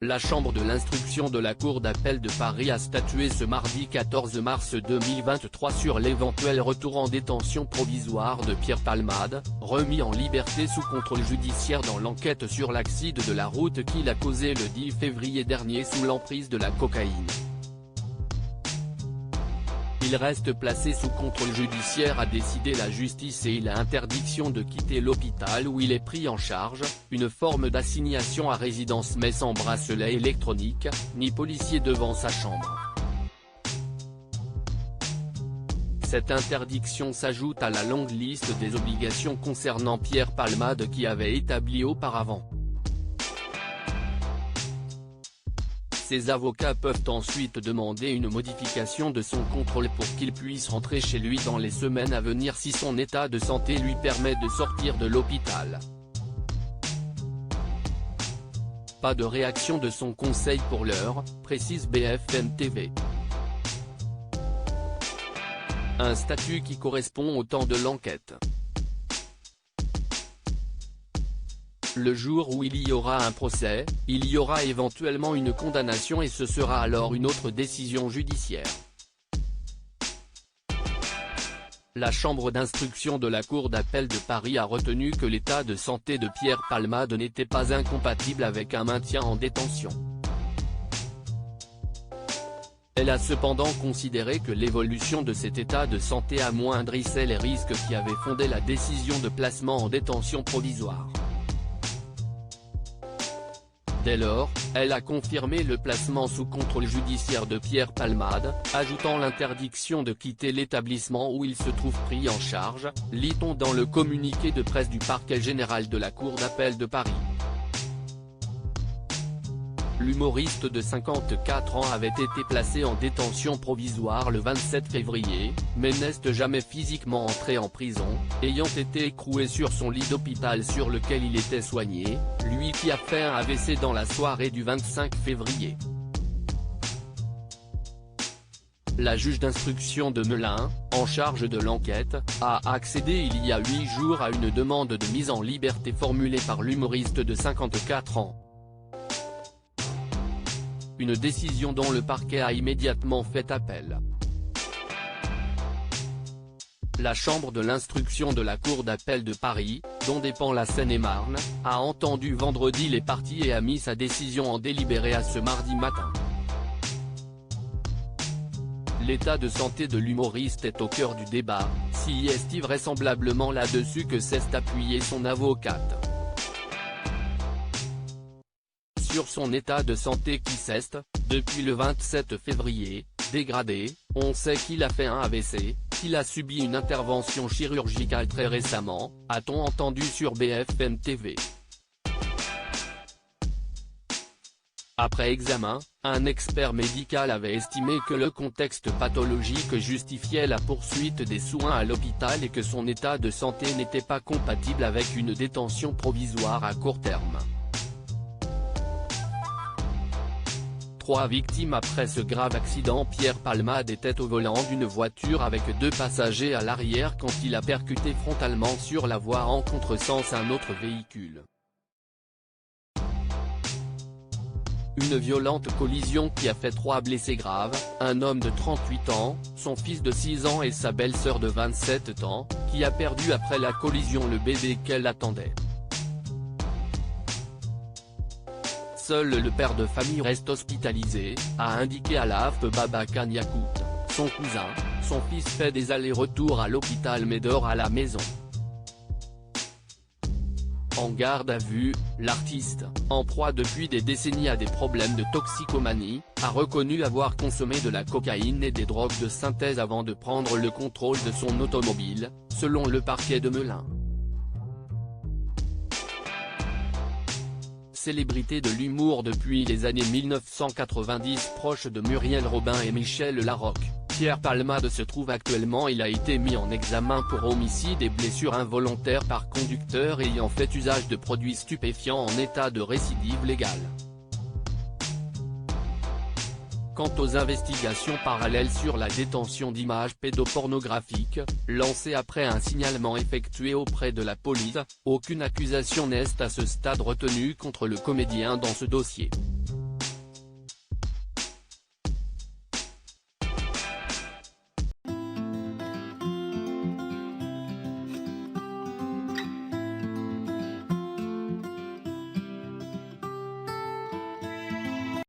La chambre de l'instruction de la Cour d'appel de Paris a statué ce mardi 14 mars 2023 sur l'éventuel retour en détention provisoire de Pierre Palmade, remis en liberté sous contrôle judiciaire dans l'enquête sur l'accident de la route qu'il a causé le 10 février dernier sous l'emprise de la cocaïne. Il reste placé sous contrôle judiciaire, a décidé la justice, et il a interdiction de quitter l'hôpital où il est pris en charge, une forme d'assignation à résidence mais sans bracelet électronique, ni policier devant sa chambre. Cette interdiction s'ajoute à la longue liste des obligations concernant Pierre Palmade qui avait établi auparavant. Ses avocats peuvent ensuite demander une modification de son contrôle pour qu'il puisse rentrer chez lui dans les semaines à venir si son état de santé lui permet de sortir de l'hôpital. Pas de réaction de son conseil pour l'heure, précise BFM TV. Un statut qui correspond au temps de l'enquête. Le jour où il y aura un procès, il y aura éventuellement une condamnation et ce sera alors une autre décision judiciaire. La chambre d'instruction de la Cour d'appel de Paris a retenu que l'état de santé de Pierre Palmade n'était pas incompatible avec un maintien en détention. Elle a cependant considéré que l'évolution de cet état de santé amoindrissait les risques qui avaient fondé la décision de placement en détention provisoire. Dès lors, elle a confirmé le placement sous contrôle judiciaire de Pierre Palmade, ajoutant l'interdiction de quitter l'établissement où il se trouve pris en charge, lit-on dans le communiqué de presse du parquet général de la Cour d'appel de Paris. L'humoriste de 54 ans avait été placé en détention provisoire le 27 février, mais n'est jamais physiquement entré en prison, ayant été écroué sur son lit d'hôpital sur lequel il était soigné, lui qui a fait un AVC dans la soirée du 25 février. La juge d'instruction de Melun, en charge de l'enquête, a accédé il y a 8 jours à une demande de mise en liberté formulée par l'humoriste de 54 ans. Une décision dont le parquet a immédiatement fait appel. La chambre de l'instruction de la Cour d'appel de Paris, dont dépend la Seine-et-Marne, a entendu vendredi les parties et a mis sa décision en délibéré à ce mardi matin. L'état de santé de l'humoriste est au cœur du débat, si est vraisemblablement là-dessus que s'est appuyée son avocate. Sur son état de santé qui s'est, depuis le 27 février, dégradé, on sait qu'il a fait un AVC, qu'il a subi une intervention chirurgicale très récemment, a-t-on entendu sur BFM TV. Après examen, un expert médical avait estimé que le contexte pathologique justifiait la poursuite des soins à l'hôpital et que son état de santé n'était pas compatible avec une détention provisoire à court terme. 3 victimes après ce grave accident. Pierre Palmade était au volant d'une voiture avec 2 passagers à l'arrière quand il a percuté frontalement sur la voie en contresens un autre véhicule. Une violente collision qui a fait 3 blessés graves, un homme de 38 ans, son fils de 6 ans et sa belle-sœur de 27 ans, qui a perdu après la collision le bébé qu'elle attendait. Seul le père de famille reste hospitalisé, a indiqué à l'AFP Babacar Yacout. Son cousin, son fils fait des allers-retours à l'hôpital mais dort à la maison. En garde à vue, l'artiste, en proie depuis des décennies à des problèmes de toxicomanie, a reconnu avoir consommé de la cocaïne et des drogues de synthèse avant de prendre le contrôle de son automobile, selon le parquet de Melun. Célébrité de l'humour depuis les années 1990, proche de Muriel Robin et Michel Larocque, Pierre Palmade se trouve actuellement. Il a été mis en examen pour homicide et blessures involontaires par conducteur ayant fait usage de produits stupéfiants en état de récidive légale. Quant aux investigations parallèles sur la détention d'images pédopornographiques, lancées après un signalement effectué auprès de la police, aucune accusation n'est à ce stade retenue contre le comédien dans ce dossier.